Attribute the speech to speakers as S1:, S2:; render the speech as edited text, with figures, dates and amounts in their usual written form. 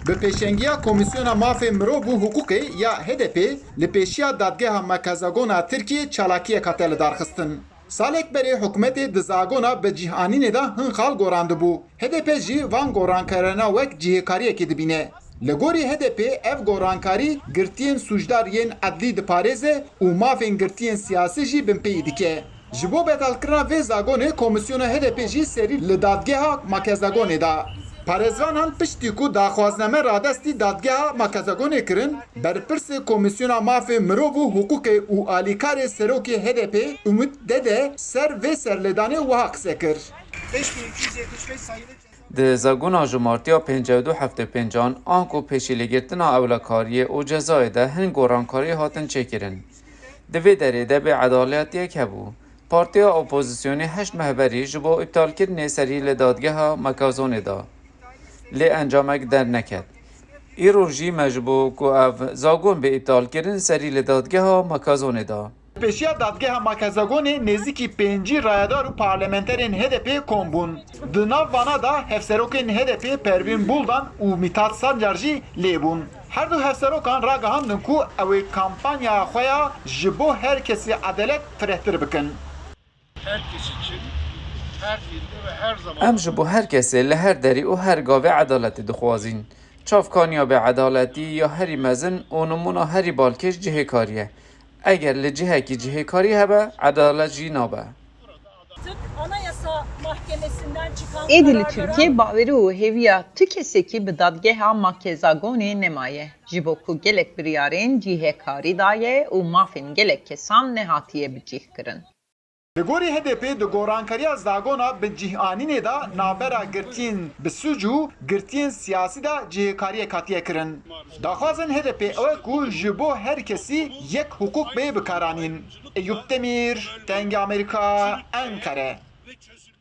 S1: Bi pêşengiya Komîsyona Mafê Mirov û Hukukê ya HDP li pêşiya Dadgeha Merkezagona Tirkiye çalakiyek hate li darxistin. Salek berê hikûmetê di zagona bi cîhanînê de hin xal gorandibû. HDP jî van gorankarana wek cihêkariyekê dibîne. Li gorî HDP ev gorankarî girtiyên sûcdariyên edlî diparêze û mafên girtiyên siyasî jî bin peyî dike. Ji bo betalkirina vê zagonê Komîsyona HDP jî serî li Dadgeha Merkezagonê da. Parêzvanan piştî ku daxwazname radestî Dadgeha Merkezagonê kirin, berpirsê Komîsyona Mafê Mirov û Hukukê û alîkarê serokê HDP Umut Dede ser vê serlêdanê wiha qise kir.
S2: 5275 sayılı
S3: Di zagona ji martiya 52 an ku pêşîlêgirtina ewlekariyê û cezayê de hin gorankarî hatin çêkirin. Di vê derê de bêedaletiyek hebû. Partiya Opozisyonê heşt mehberî ji bo îptalkirinê serî li Dadgeha Merkezonê da. Lê encamek derneket. Îro jî me ji bo ku ev zagon bê îptalkirin serî li Dadgeha Merkezonê da.
S1: Pêşiya Dadgeha Merkezagonê nêzîkî pêncî rayadar û parlamenterên HDP kombûn. Di nav vana da hevserokên HDP Pervîn Buldan û Mithat Sancar jî lêbûn. Her du hevserokan ragihandin ku ew ê kampanya xwe ya ji bo her kesî edelet firehtir bikin.
S2: herkes için her yerde ve her zaman
S3: Em ji bo her kesê li her derî û her gavê edaletê dixwazîn. Çavkaniya bêedaletî ya herî mezin û nimûna herî balkêş cihêkarî ye. Eger li cihekî cihêkarî hebe, edalet jî nabe.
S4: Anayasa Mahkemesi'nden çıkan
S5: Edili
S4: kararlara
S5: Türkiye baveri û hêviya tu kesekî bi Dadgeha Merkezagonê nemaye. Ji bo ku gelek biryarên cihêkarî daye û mafên gelek kesan nehatiye bicih kirin.
S1: Li gorî HDP di gorankariya zagona bi cîhanînê da navbera girtiyên bi sûc û girtiyên siyasî da cihêkariyek hatiye kirin. Daxwazên HDP ew e ku ji bo her kesî yek hukuk bê bikaranîn. Eyüp Demir, Dengê Amerîka, Ankara.
S2: ve çözüm